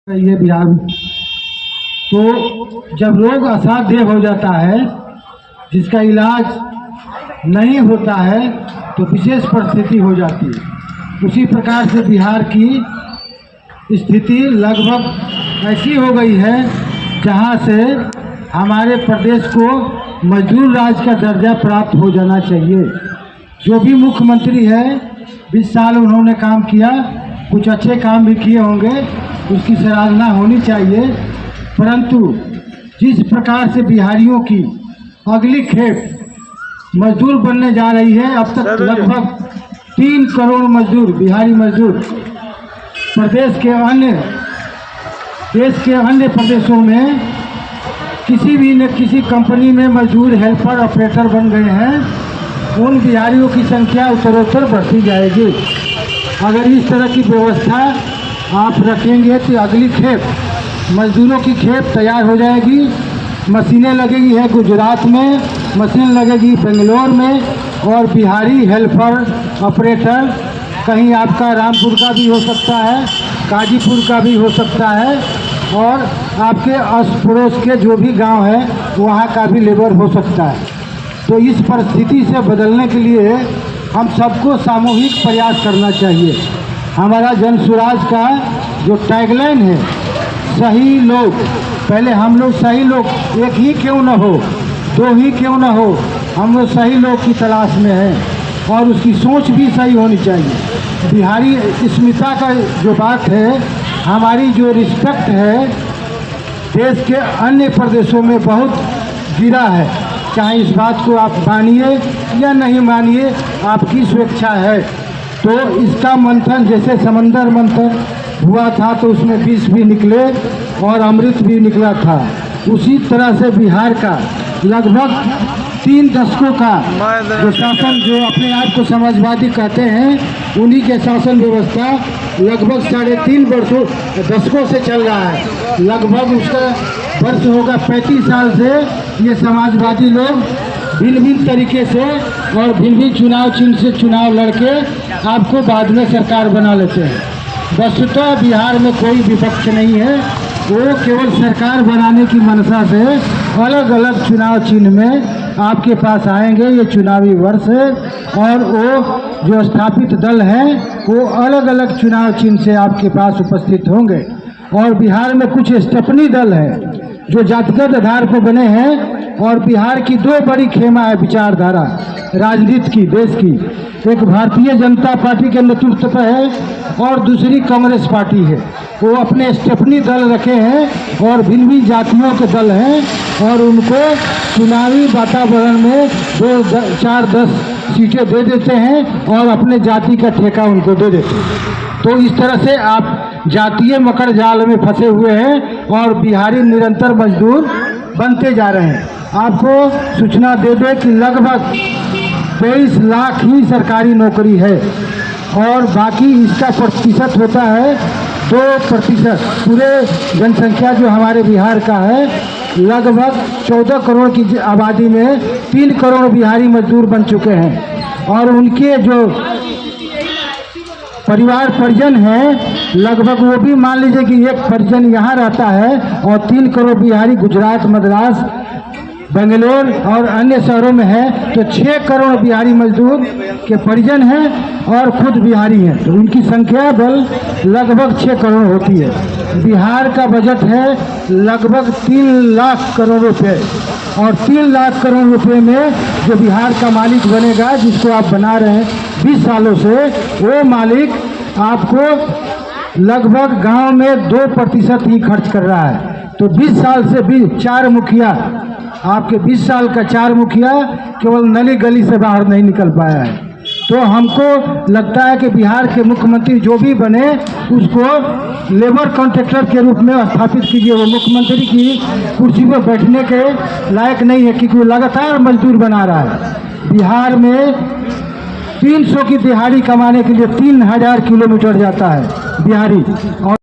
ये बिहार में तो जब रोग असाध्य हो जाता है, जिसका इलाज नहीं होता है, तो विशेष परिस्थिति हो जाती है। उसी प्रकार से बिहार की स्थिति लगभग ऐसी हो गई है जहां से हमारे प्रदेश को मजदूर राज्य का दर्जा प्राप्त हो जाना चाहिए। जो भी मुख्यमंत्री है 20 साल उन्होंने काम किया, कुछ अच्छे काम भी किए होंगे, उसकी सराहना होनी चाहिए। परंतु जिस प्रकार से बिहारियों की अगली खेप मजदूर बनने जा रही है, अब तक लगभग 3 करोड़ मजदूर, बिहारी मजदूर देश के अन्य प्रदेशों में किसी भी न किसी कंपनी में मजदूर हेल्पर ऑपरेटर बन गए हैं। उन बिहारियों की संख्या उत्तरोत्तर बढ़ती जाएगी। अगर इस तरह की व्यवस्था आप रखेंगे तो अगली खेप मजदूरों की खेप तैयार हो जाएगी। मशीनें लगेगी है गुजरात में, मशीन लगेगी बेंगलोर में, और बिहारी हेल्पर ऑपरेटर कहीं आपका रामपुर का भी हो सकता है, गाजीपुर का भी हो सकता है, और आपके आस पड़ोस के जो भी गांव है वहाँ का भी लेबर हो सकता है। तो इस परिस्थिति से बदलने के लिए हम सबको सामूहिक प्रयास करना चाहिए। हमारा जन स्वराज का जो टैगलाइन है, सही लोग, पहले हम लोग सही लोग, एक ही क्यों न हो, 2 ही क्यों न हो, हम लोग सही लोग की तलाश में हैं और उसकी सोच भी सही होनी चाहिए। बिहारी अस्मिता का जो बात है, हमारी जो रिस्पेक्ट है देश के अन्य प्रदेशों में बहुत गिरा है। चाहे इस बात को आप मानिए या नहीं मानिए, आपकी स्वेच्छा है। तो इसका मंथन, जैसे समंदर मंथन हुआ था तो उसमें विष भी निकले और अमृत भी निकला था, उसी तरह से बिहार का लगभग 3 दशकों का जो शासन, जो अपने आप को समाजवादी कहते हैं, उन्हीं के शासन व्यवस्था लगभग 3.5 दशकों से चल रहा है। लगभग उसका वर्ष होगा 35 साल से ये समाजवादी लोग भिन्न भिन्न तरीके से और भिन्न भिन्न चुनाव चिन्ह से चुनाव लड़के आपको बाद में सरकार बना लेते हैं। वस्तुतः बिहार में कोई विपक्ष नहीं है, वो केवल सरकार बनाने की मंशा से अलग अलग चुनाव चिन्ह में आपके पास आएंगे। ये चुनावी वर्ष है और वो जो स्थापित दल हैं वो अलग अलग चुनाव चिन्ह से आपके पास उपस्थित होंगे। और बिहार में कुछ स्टेपनी दल है जो जातिगत आधार पर बने हैं, और बिहार की 2 बड़ी खेमा है विचारधारा राजनीति की, देश की। एक भारतीय जनता पार्टी के नेतृत्व पर है और दूसरी कांग्रेस पार्टी है। वो अपने स्टेपनी दल रखे हैं और भिन्न भिन्न जातियों के दल हैं, और उनको चुनावी वातावरण में 2, 4, 10 सीटें दे देते हैं और अपने जाति का ठेका उनको दे देते हैं। तो इस तरह से आप जातीय मकर जाल में फंसे हुए हैं और बिहारी निरंतर मजदूर बनते जा रहे हैं। आपको सूचना दे दें कि लगभग 23 लाख ही सरकारी नौकरी है और बाकी इसका प्रतिशत होता है 2%। पूरे जनसंख्या जो हमारे बिहार का है, लगभग 14 करोड़ की आबादी में 3 करोड़ बिहारी मजदूर बन चुके हैं, और उनके जो परिवार परिजन हैं लगभग, वो भी मान लीजिए कि 1 परिजन यहाँ रहता है और 3 करोड़ बिहारी गुजरात, मद्रास, बेंगलोर और अन्य शहरों में है। तो 6 करोड़ बिहारी मजदूर के परिजन हैं और खुद बिहारी हैं, तो उनकी संख्या बल लगभग 6 करोड़ होती है। बिहार का बजट है लगभग 3 लाख करोड़ रुपए, और 3 लाख करोड़ रुपए में जो बिहार का मालिक बनेगा, जिसको आप बना रहे हैं 20 सालों से, वो मालिक आपको लगभग गांव में 2% ही खर्च कर रहा है। तो 20 साल से भी 4 मुखिया, आपके 20 साल का 4 मुखिया केवल नली गली से बाहर नहीं निकल पाया है। तो हमको लगता है कि बिहार के मुख्यमंत्री जो भी बने, उसको लेबर कॉन्ट्रैक्टर के रूप में स्थापित कीजिए। वो मुख्यमंत्री की कुर्सी पर बैठने के लायक नहीं है, क्योंकि वो लगातार मजदूर बना रहा है। बिहार में 300 की दिहाड़ी कमाने के लिए 3000 किलोमीटर जाता है बिहारी, और